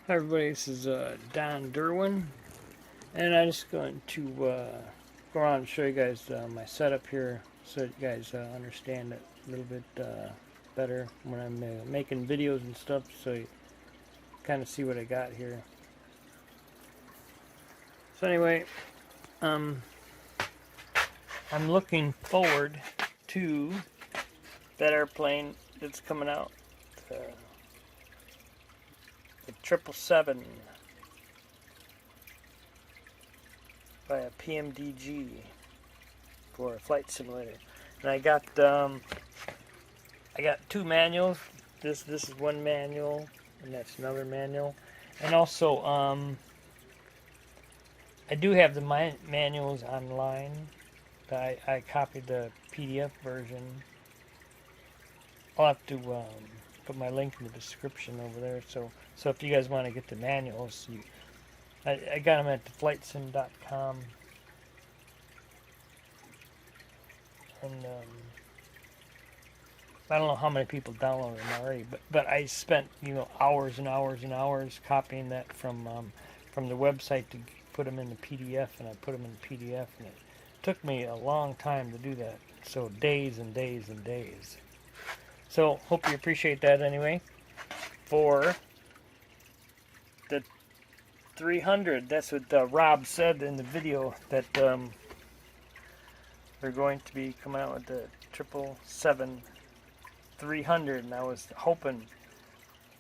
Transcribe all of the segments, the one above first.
Hi everybody, this is Don Derwin, and I'm just going to go around and show you guys my setup here so that you guys understand it a little bit better when I'm making videos and stuff, so you kind of see what I got here. So anyway, I'm looking forward to that airplane that's coming out, the 777 by a PMDG for a flight simulator. And I got two manuals. This is one manual, and that's another manual. And also I do have the manuals online. I copied the PDF version. I'll have to put my link in the description over there. So if you guys want to get the manuals, I got them at flightsim.com. And I don't know how many people downloaded them already, but I spent hours and hours and hours copying that from the website to put them in the PDF, and I put them in the PDF, and it took me a long time to do that. So days and days and days. So hope you appreciate that anyway. For the 300, that's what Rob said in the video, that they're going to be coming out with the 777-300, and I was hoping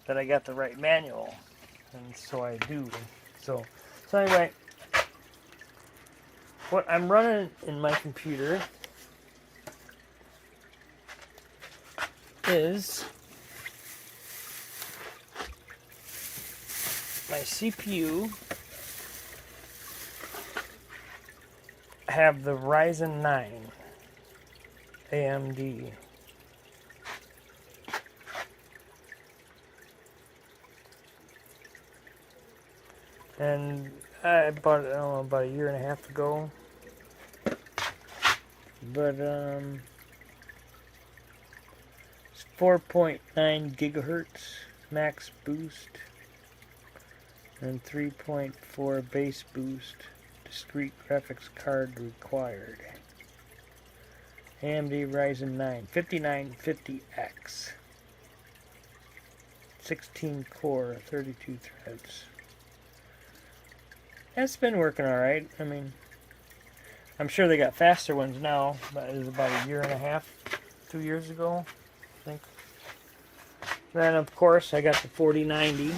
that I got the right manual, and so I do. So anyway, what I'm running in my computer is my CPU. I have the Ryzen 9 AMD. And I bought it, I don't know, about a year and a half ago. But it's 4.9 gigahertz max boost and 3.4 base boost. Discrete graphics card required. AMD Ryzen 9 5950X. 16 core, 32 threads. It's been working alright. I mean, I'm sure they got faster ones now, but it was about a year and a half, 2 years ago, I think. Then, of course, I got the 4090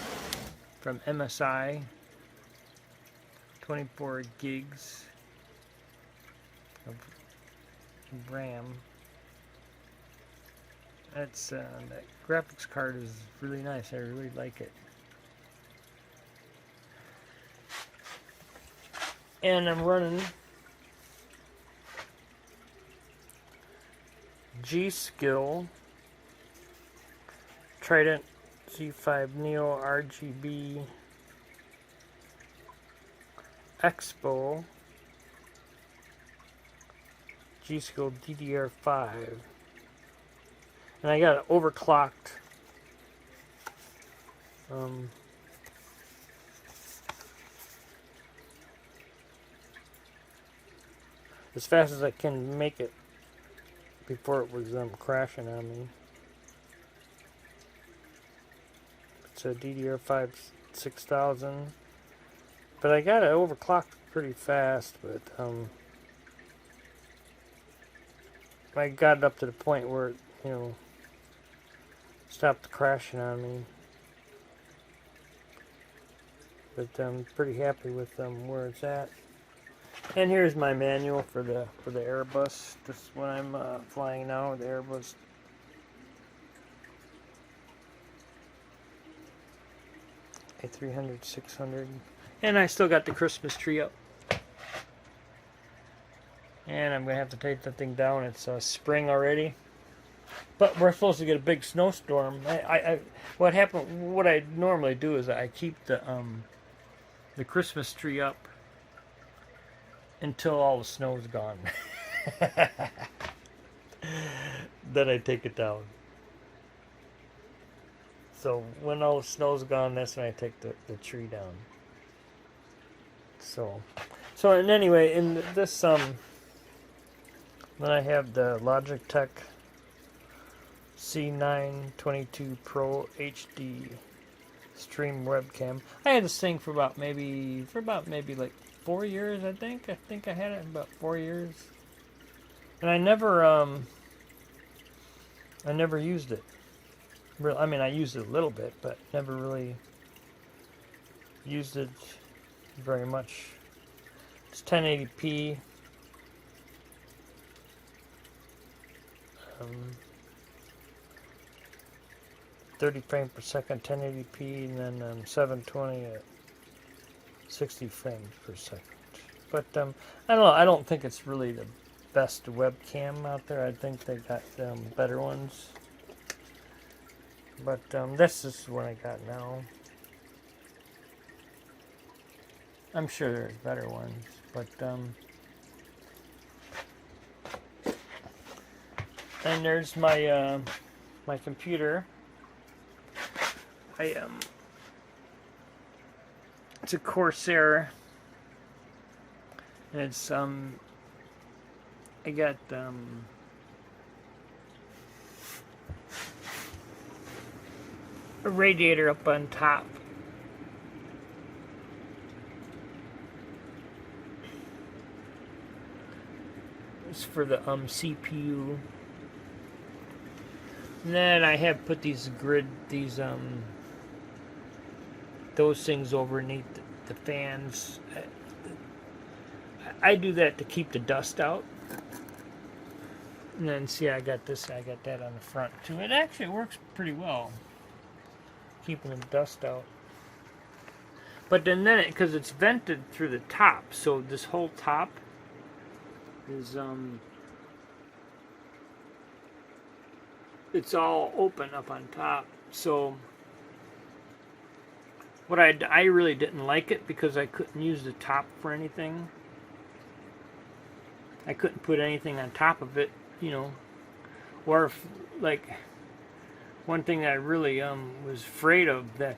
from MSI. 24 gigs of RAM. That graphics card is really nice. I really like it. And I'm running G-Skill Trident Z5 Neo RGB Expo G-Skill DDR5, and I got it overclocked. As fast as I can make it before it was crashing on me. It's a DDR5 6000. But I got it overclocked pretty fast, but I got it up to the point where it, stopped crashing on me. But I'm pretty happy with where it's at. And here's my manual for the Airbus. This is what I'm flying now, the Airbus. A300, 600. And I still got the Christmas tree up. And I'm going to have to take that thing down. It's spring already. But we're supposed to get a big snowstorm. What I normally do is I keep the Christmas tree up until all the snow's gone. Then I take it down. So when all the snow's gone, that's when I take the tree down. So and anyway, in this then I have the Logitech C922 Pro HD stream webcam. I had this thing for about maybe like 4 years. I think I had it about 4 years, and I never used it. I mean, I used it a little bit, but never really used it very much. It's 1080p. 30 frames per second, 1080p, and then 720 at 60 frames per second. But I don't know. I don't think it's really the best webcam out there. I think they got better ones. But this is what I got now. I'm sure there's better ones, but and there's my my computer. It's a Corsair, and it's I got a radiator up on top. It's for the CPU. And then I have put these those things overneath the fans. I do that to keep the dust out. And then see, I got that on the front too. It actually works pretty well, keeping the dust out. But then because it's vented through the top, so this whole top is it's all open up on top. So what I really didn't like it because I couldn't use the top for anything. I couldn't put anything on top of it, you know. Or if, like, one thing that I really was afraid of, that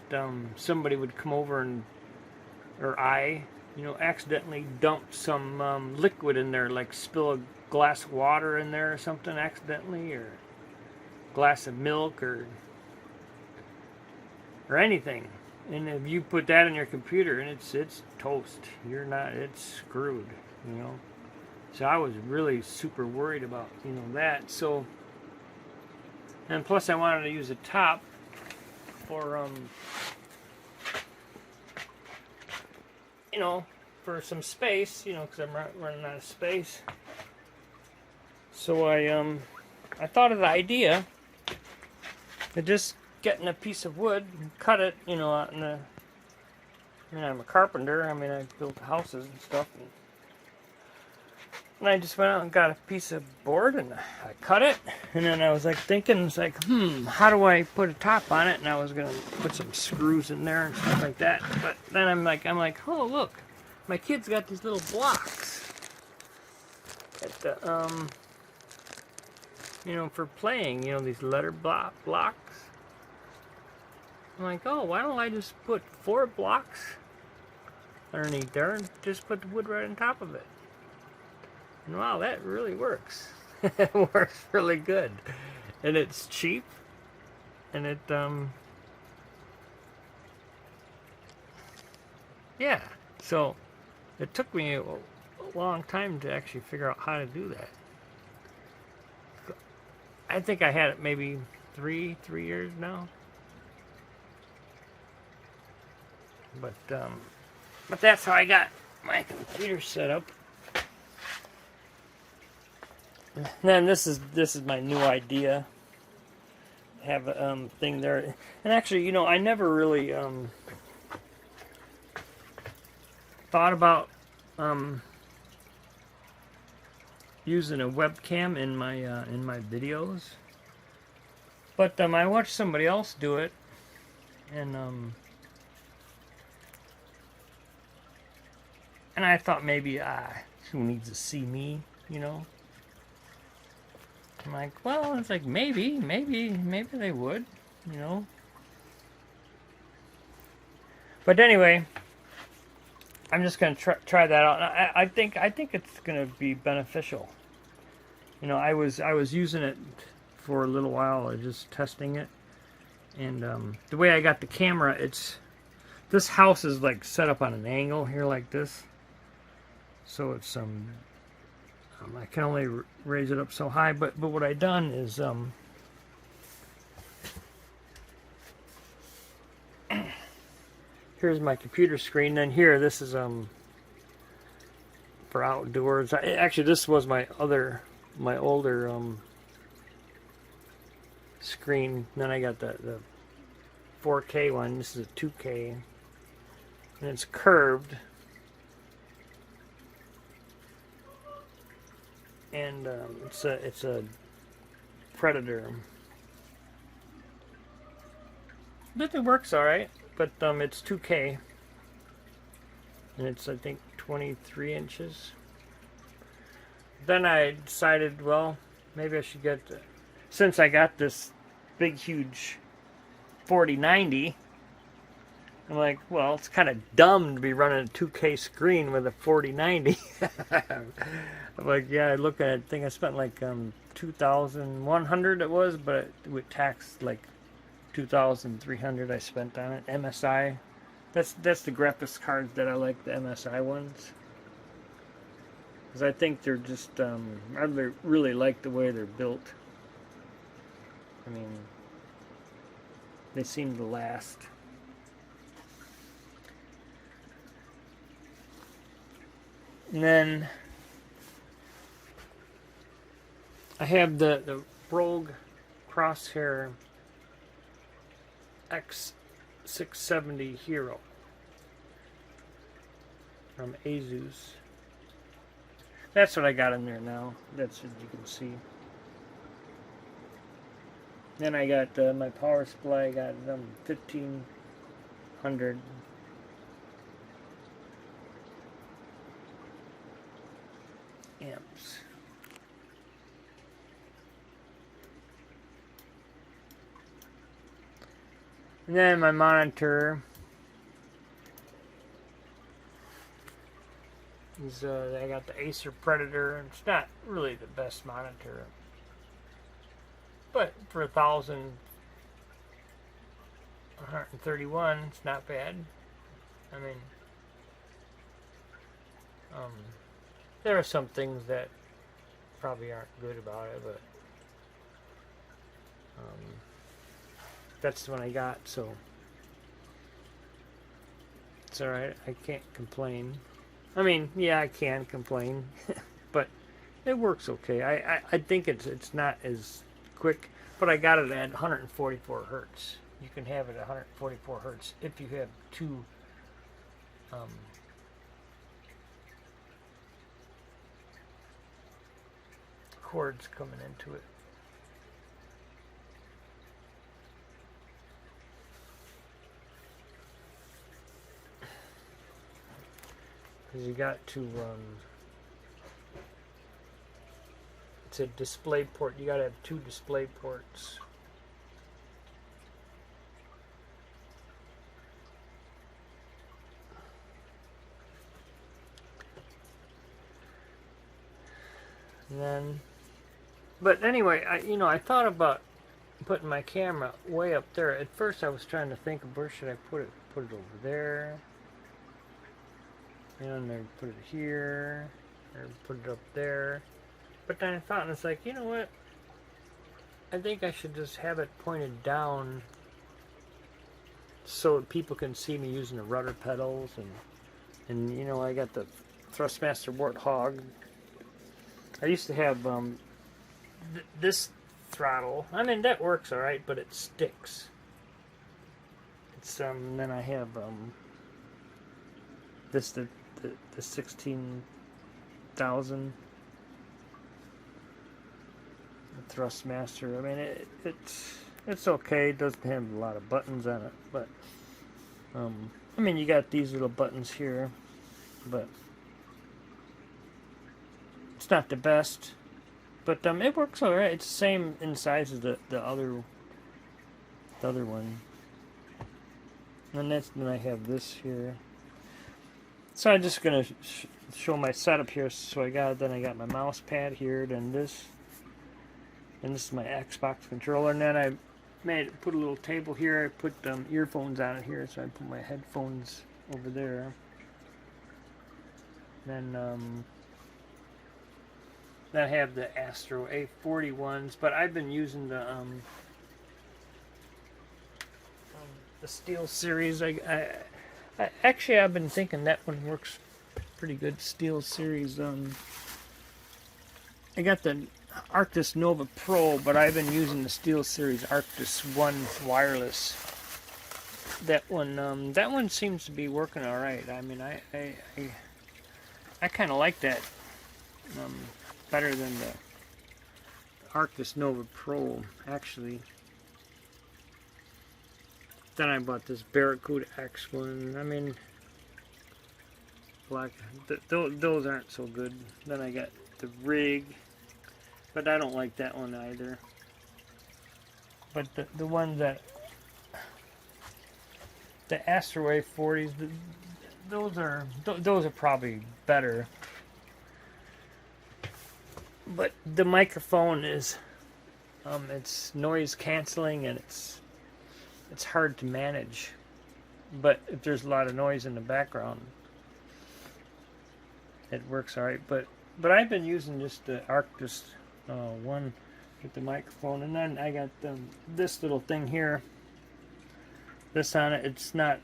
somebody would come over and, or accidentally dump some liquid in there, like spill a glass of water in there or something accidentally, or a glass of milk, or anything. And if you put that in your computer, and it's toast. It's screwed, you know. So I was really super worried about, that. So, and plus I wanted to use a top for, for some space, because I'm running out of space. So I thought of the idea of just getting a piece of wood and cut it, out in the, I'm a carpenter. I mean, I built houses and stuff. And I just went out and got a piece of board and I cut it. And then I was like thinking, it's like, how do I put a top on it? And I was going to put some screws in there and stuff like that. But then I'm like, oh, look, my kid's got these little blocks at the, for playing, these letter blocks. I'm like, oh, why don't I just put 4 blocks underneath there and just put the wood right on top of it? And wow, that really works. It works really good. And it's cheap. And it, yeah. So, it took me a long time to actually figure out how to do that. I think I had it maybe 3 years now. But that's how I got my computer set up. And then this is my new idea. Have a thing there, and actually, I never really thought about using a webcam in my videos. But I watched somebody else do it, and I thought maybe, who needs to see me, I'm like, well, it's like maybe they would, But anyway, I'm just gonna try that out. I think it's gonna be beneficial. You know, I was using it for a little while, just testing it, and the way I got the camera, this house is like set up on an angle here like this, so it's I can only raise it up so high. But what I done is here's my computer screen. Then here, this is for outdoors. Actually, this was my older screen. Then I got the 4K one. This is a 2K, and it's curved. And it's a Predator. But it works all right. But it's 2K, and it's, I think, 23 inches. Then I decided, well, maybe I should get, since I got this big, huge 4090, I'm like, well, it's kind of dumb to be running a 2K screen with a 4090. I'm like, yeah, I look at it, I think I spent like 2,100 it was, but it would tax like 2,300 I spent on it. MSI. That's the graphics cards that I like, the MSI ones. Because I think they're just, I really like the way they're built. I mean, they seem to last. And then I have the ROG Crosshair X670 Hero from Asus. That's what I got in there now. That's what you can see. Then I got my power supply. I got 1500 amps. And then my monitor is, I got the Acer Predator. It's not really the best monitor, but for 1,131, it's not bad. I mean, there are some things that probably aren't good about it, but that's the one I got, so it's alright. I can't complain. I mean, yeah, I can complain, but it works okay. I think it's not as quick, but I got it at 144 hertz. You can have it at 144 hertz if you have two cords coming into it. Because you got to, it's a display port. You got to have two display ports. And then, but anyway, I thought about putting my camera way up there. At first I was trying to think of where should I put it. Put it over there. And then put it here, or put it up there. But then I thought, and it's like, you know what? I think I should just have it pointed down so people can see me using the rudder pedals, and I got the Thrustmaster Warthog. I used to have this throttle. I mean, that works all right, but it sticks. It's then I have this the 16,000 Thrustmaster. I mean, it's okay. It doesn't have a lot of buttons on it, but I mean, you got these little buttons here, but it's not the best. But it works all right. It's the same in size as the other one. And then I have this here. So I'm just gonna show my setup here. So I got my mouse pad here, then this, and this is my Xbox controller. And then I put a little table here. I put earphones on it here, so I put my headphones over there. Then I have the Astro A41s, but I've been using the Steel series. Actually, I've been thinking that one works pretty good. Steel series. I got the Arctis Nova Pro, but I've been using the Steel series Arctis One wireless. That one seems to be working all right. I mean, I kind of like that better than the Arctis Nova Pro, actually. Then I bought this Barracuda X one. I mean, black. Those aren't so good. Then I got the Rig, but I don't like that one either. But the one that the Astro A40s, those are probably better. But the microphone is it's noise canceling, and it's hard to manage. But if there's a lot of noise in the background, it works alright. But I've been using just the Arctis one with the microphone, and then I got this little thing here. This on it, it's not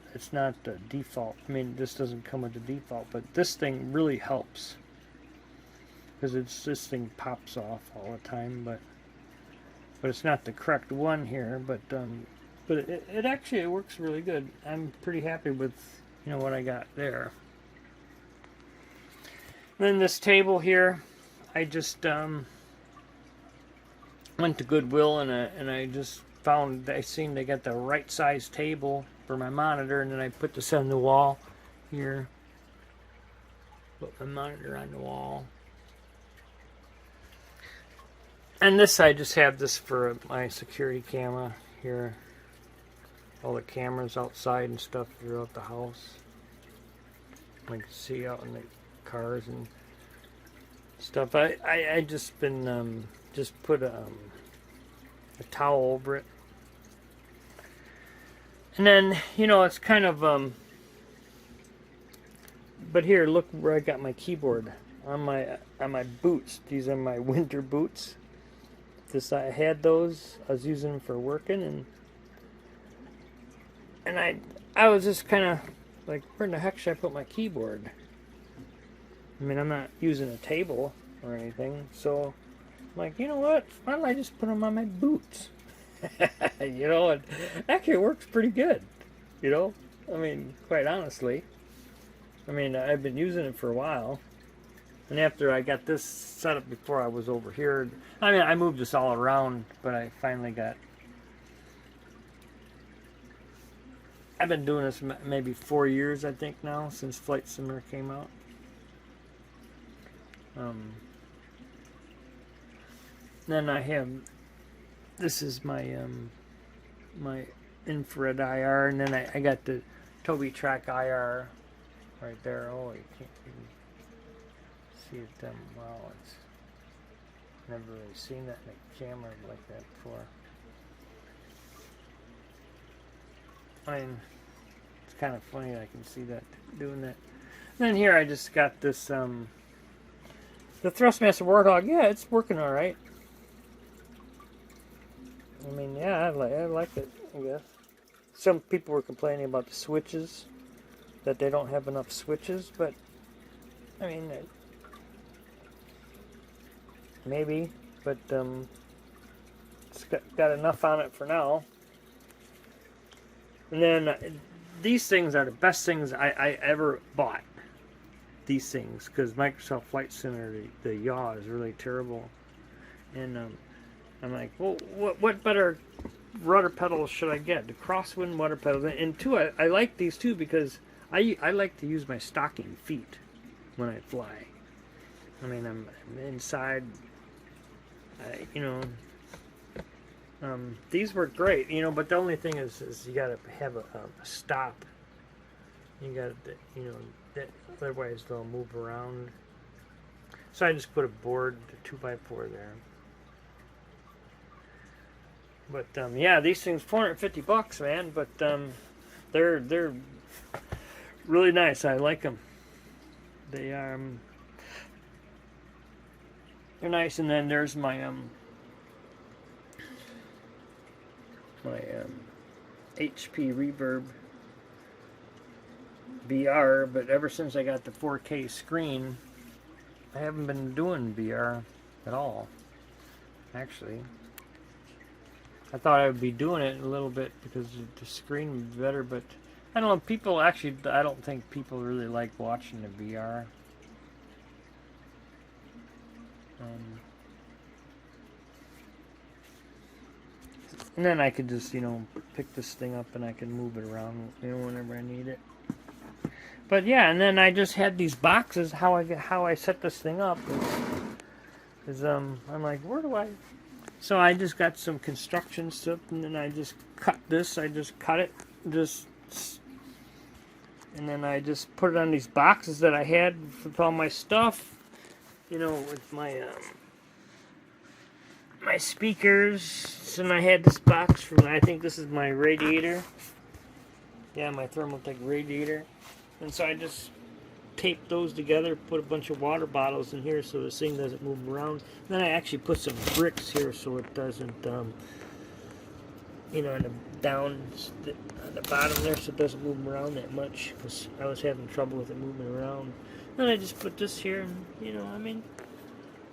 the default. I mean, this doesn't come with the default, but this thing really helps, because this thing pops off all the time. But it's not the correct one here. But it actually works really good. I'm pretty happy with what I got there. And then this table here, I just went to Goodwill, and I just found, I seen they got the right size table for my monitor, and then I put this on the wall here. Put my monitor on the wall. And this, I just have this for my security camera here. All the cameras outside and stuff throughout the house. I can see out in the cars and stuff. I just been just put a towel over it, and then it's kind of but here, look where I got my keyboard on my boots. These are my winter boots. I had those. I was using them for working, and I was just kind of like, where in the heck should I put my keyboard? I mean, I'm not using a table or anything, so I'm like, you know what? Why don't I just put them on my boots? It actually works pretty good. I mean, quite honestly. I mean, I've been using it for a while, and after I got this set up before I was over here, I mean, I moved this all around, but I finally got. I've been doing this maybe 4 years, I think now, since Flight Simulator came out. Then I have, this is my my infrared IR, and then I got the Tobii Track IR right there. Oh, you can't even see it that well. It's never really seen that in a camera like that before. I mean, it's kind of funny that I can see that doing that. And then here I just got this the Thrustmaster Warthog. Yeah, it's working all right. I mean, yeah, I like it, I guess. Some people were complaining about the switches, that they don't have enough switches, but I mean, maybe, but it's got enough on it for now. And then these things are the best things I ever bought. These things, because Microsoft Flight Simulator, the yaw is really terrible, and I'm like, well, what better rudder pedals should I get? The crosswind rudder pedals, and two, I like these too because I like to use my stocking feet when I fly. I mean, I'm inside, These work great, you know, but the only thing is you got to have a stop. You got to, you know, otherwise they'll move around. So I just put a board, a 2x4 there. But yeah, these things $450, man. But they're really nice. I like them. They are they're nice. And then there's my HP Reverb VR. But ever since I got the 4K screen, I haven't been doing VR at all. Actually, I thought I would be doing it a little bit because the screen would be better, but I don't know. People actually, I don't think people really like watching the VR. And then I could just, you know, pick this thing up and I can move it around, you know, whenever I need it. But yeah, and then I just had these boxes. How I set this thing up is I'm like, where do I? So I just got some construction stuff, and then I just cut this. I just cut it, and then I just put it on these boxes that I had with all my stuff. You know, with my my speakers. And I had this box from, I think this is my radiator. Yeah, my Thermaltake radiator. And so I just taped those together, put a bunch of water bottles in here so this thing doesn't move around. Then I actually put some bricks here so it doesn't, you know, on the bottom there, so it doesn't move around that much, because I was having trouble with it moving around. Then I just put this here, and, you know, I mean,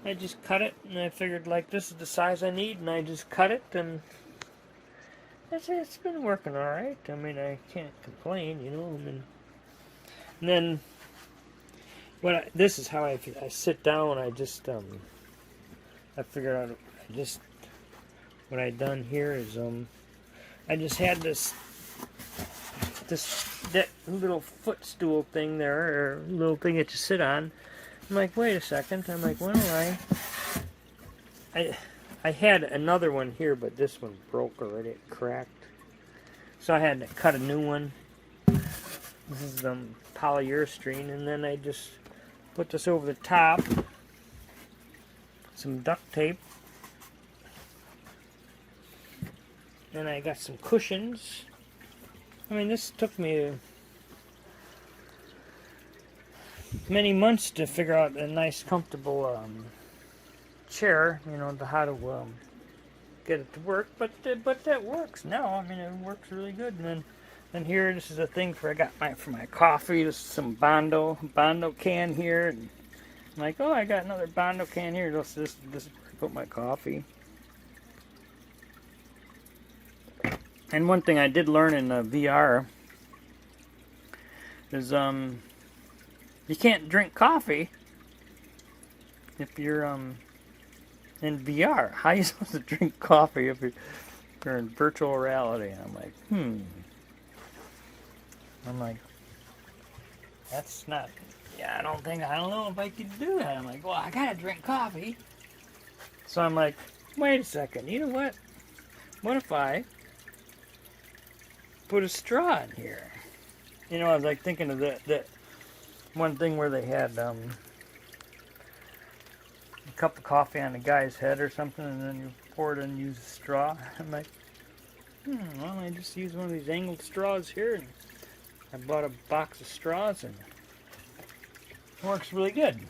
I just cut it, and I figured, like, this is the size I need, and I just cut it, and it's been working alright. I mean, I can't complain, you know, I mean. And then, this is how I sit down. I just, I figured out, what I done here is, I just had that little footstool thing there, or little thing that you sit on. I'm like, wait a second. I'm like, when do I had another one here, but this one broke already. It cracked. So I had to cut a new one. This is polyurethane, and then I just put this over the top, some duct tape, and I got some cushions. I mean, this took me many months to figure out a nice, comfortable chair, you know, how to get it to work, but that works now. I mean, it works really good. And then here, this is a thing for for my coffee. This is some Bondo can here. And I'm like, oh, I got another Bondo can here. This is where I put my coffee. And one thing I did learn in VR is you can't drink coffee if you're in VR. How are you supposed to drink coffee if you're in virtual reality? And I'm like, I'm like, that's not, yeah, I don't know if I could do that. I'm like, well, I gotta drink coffee. So I'm like, wait a second, you know what? What if I put a straw in here? You know, I was like thinking of that one thing where they had a cup of coffee on the guy's head or something, and then you pour it and use a straw. I'm like, well, I just use one of these angled straws here, and I bought a box of straws, and it works really good.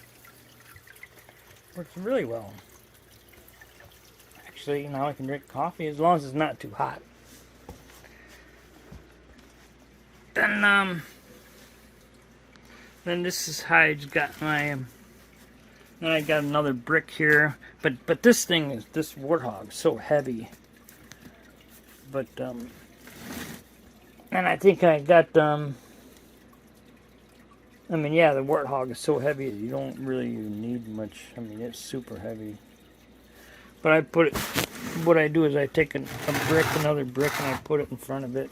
Works really well. Actually, now I can drink coffee as long as it's not too hot. Then this is how I got my. Then I got another brick here, but this Warthog is so heavy. But and I think I got I mean, yeah, the Warthog is so heavy you don't really need much. I mean, it's super heavy. But I put it. What I do is I take another brick, and I put it in front of it.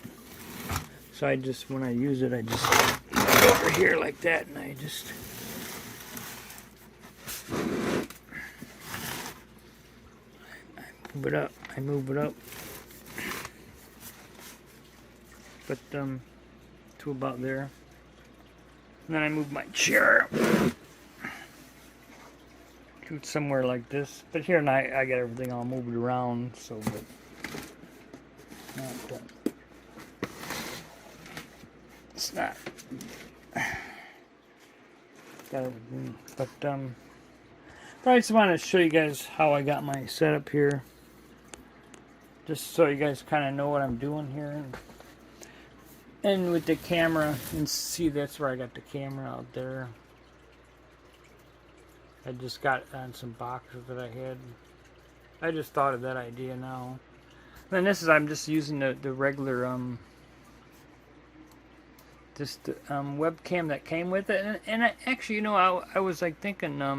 So I just, when I use it, I just go over here like that, and I just move it up. I move it up. But to about there. And then I move my chair to somewhere like this. But here I got everything all moved around, so that it's not got everything. But I just want to show you guys how I got my setup here, just so you guys kind of know what I'm doing here. And with the camera, and see, that's where I got the camera out there. I just got on some boxes that I had. I just thought of that idea now. And this is, I'm just using the regular webcam that came with it. And I, actually, you know, I was like thinking, I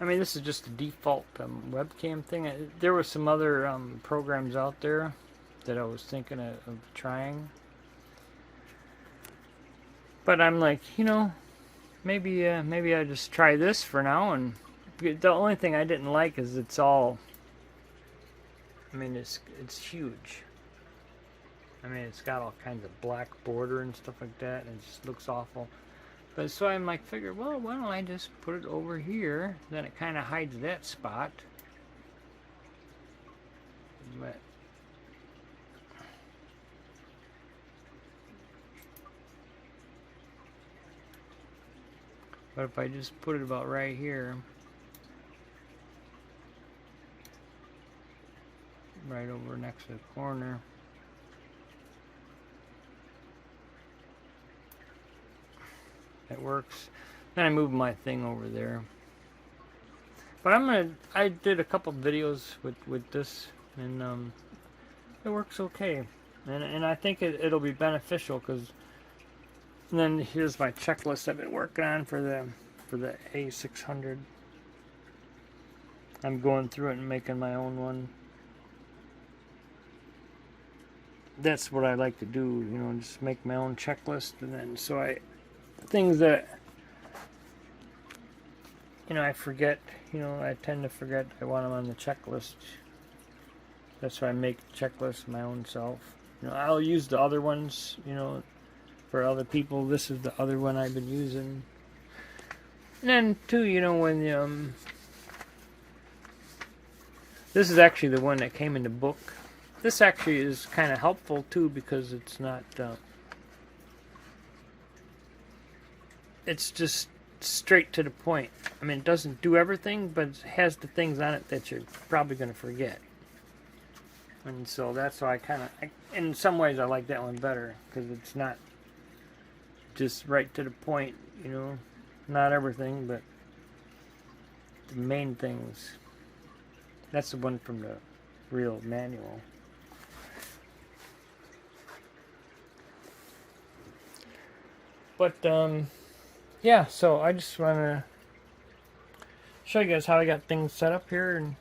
mean, this is just a default webcam thing. There were some other programs out there that I was thinking of trying. But I'm like, you know, maybe I just try this for now. And the only thing I didn't like is it's all, I mean, it's huge. I mean, it's got all kinds of black border and stuff like that, and it just looks awful. But so I'm like, figure, well, why don't I just put it over here? Then it kind of hides that spot. But if I just put it about right here, right over next to the corner, it works. Then I move my thing over there. But I did a couple videos with this, and it works okay. And I think it'll be beneficial, because then here's my checklist I've been working on for the A600. I'm going through it and making my own one. That's what I like to do, you know, just make my own checklist, and then things that, you know, I forget, you know, I tend to forget I want them on the checklist. That's why I make checklists my own self. You know, I'll use the other ones, you know, for other people. This is the other one I've been using. And then too, you know, when this is actually the one that came in the book. This actually is kind of helpful too, because it's not it's just straight to the point. I mean, it doesn't do everything, but it has the things on it that you're probably going to forget. And so that's why in some ways I like that one better, because it's not just right to the point, you know, not everything, but the main things. That's the one from the real manual. But yeah, so I just want to show you guys how I got things set up here.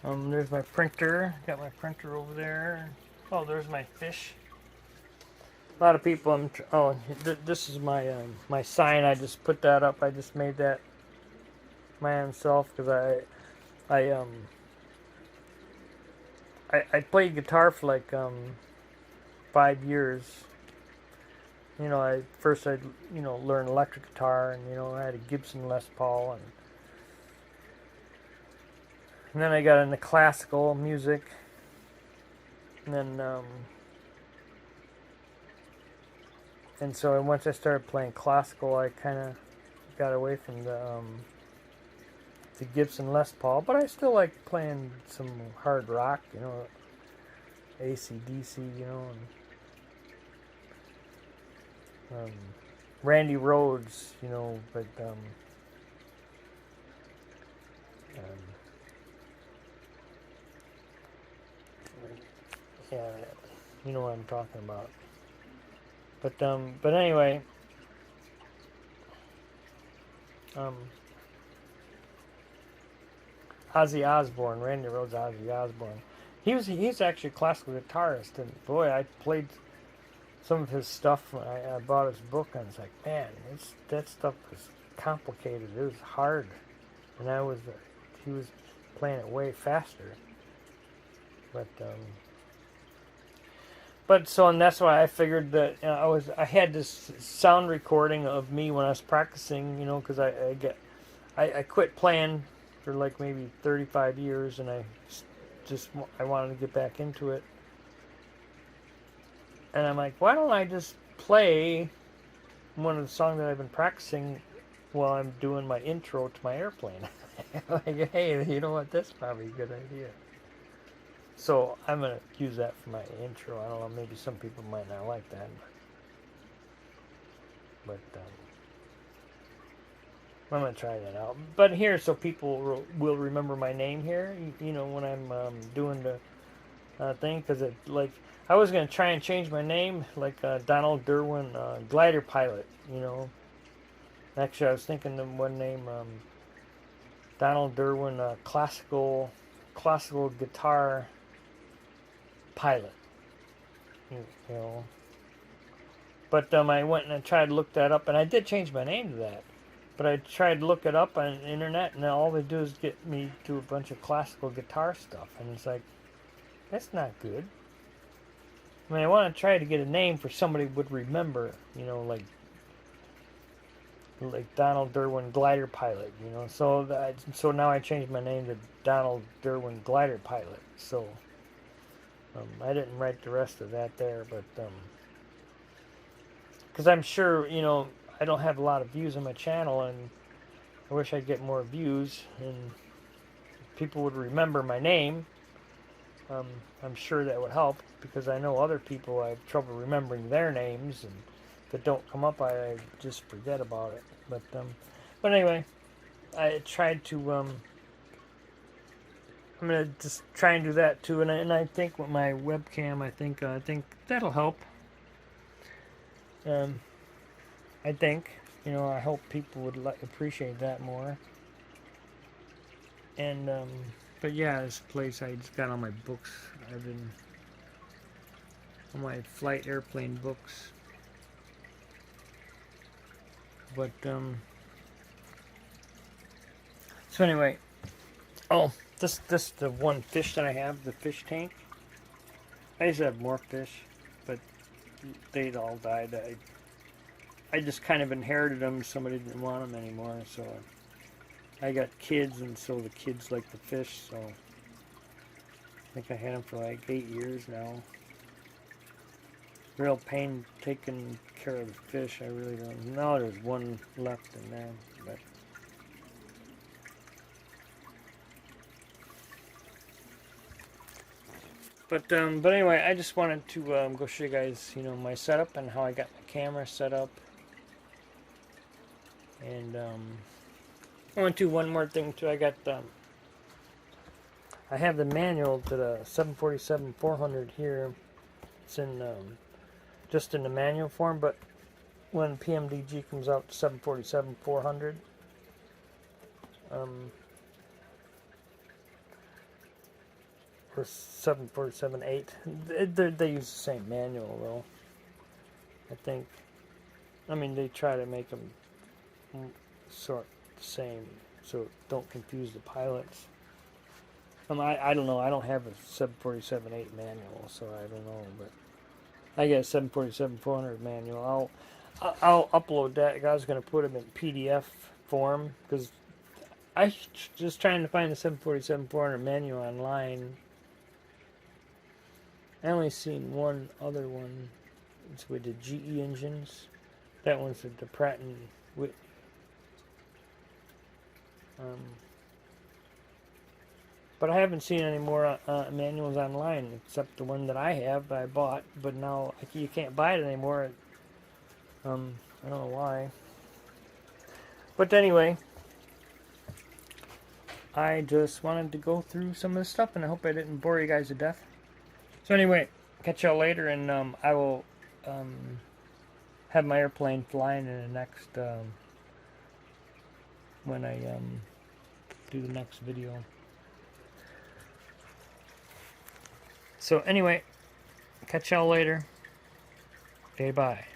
And there's my printer. Got my printer over there. Oh, there's my fish. A lot of people, this is my my sign. I just put that up. I just made that my own self, because I played guitar for like 5 years. You know, I learned electric guitar, and you know, I had a Gibson Les Paul, and then I got into classical music, and then and so once I started playing classical, I kind of got away from the Gibson Les Paul, but I still like playing some hard rock, you know, AC/DC, you know, and Randy Rhoads, you know, but yeah, you know what I'm talking about. But anyway, Ozzy Osbourne, Randy Rhoads, Ozzy Osbourne. He's actually a classical guitarist, and boy, I played some of his stuff when I bought his book, and it's like, man, that stuff was complicated. It was hard, and I was he was playing it way faster. But so, and that's why I figured that I had this sound recording of me when I was practicing, you know, because I quit playing for like maybe 35 years, and I wanted to get back into it, and I'm like, why don't I just play one of the songs that I've been practicing while I'm doing my intro to my airplane? Like, hey, you know what? That's probably a good idea. So I'm going to use that for my intro. I don't know, maybe some people might not like that. But I'm going to try that out. But here, so people will remember my name here, you know, when I'm doing the thing. Because I was going to try and change my name, like Donald Derwin Glider Pilot, you know. Actually, I was thinking of one name, Donald Derwin classical guitar pilot, you know. But I went and I tried to look that up, and I did change my name to that. But I tried to look it up on the internet, and all they do is get me to a bunch of classical guitar stuff, and it's like, that's not good. I mean, I want to try to get a name for somebody who would remember, you know, like Donald Derwin Glider Pilot, you know. So now I changed my name to Donald Derwin Glider Pilot. So I didn't write the rest of that there, but because I'm sure, you know, I don't have a lot of views on my channel, and I wish I'd get more views and people would remember my name. I'm sure that would help, because I know other people have trouble remembering their names, and if it don't come up, I just forget about it. But anyway, I tried to. I'm gonna just try and do that too, and I think with my webcam, I think that'll help. I think, you know, I hope people would appreciate that more. And but yeah, this place, I just got all my books. I've been on my flight airplane books. But so anyway, oh, this the one fish that I have, the fish tank. I used to have more fish, but they all died. I just kind of inherited them. Somebody didn't want them anymore, so I got kids, and so the kids like the fish. So I think I had them for like 8 years now. Real pain taking care of the fish. I really don't. Now there's one left in there, but anyway, I just wanted to go show you guys, you know, my setup and how I got my camera set up. And I want to do one more thing too. I have the manual to the 747-400 here. It's in just in the manual form, but when PMDG comes out to 747-400, or 747-8, they use the same manual though. I think. I mean, they try to make them sort the same, so don't confuse the pilots. I don't know. I don't have a 747-8 manual, so I don't know. But I got a 747-400 manual. I'll upload that. I was going to put them in PDF form, because I just trying to find the 747-400 manual online. I only seen one other one. It's with the GE engines. That one's with the Pratt and Whitney. But I haven't seen any more manuals online, except the one that I have, I bought, but now you can't buy it anymore. I don't know why. But anyway, I just wanted to go through some of the stuff, and I hope I didn't bore you guys to death. So anyway, catch y'all later, and I will have my airplane flying in the next, when I do the next video. So anyway, catch y'all later. Okay, bye.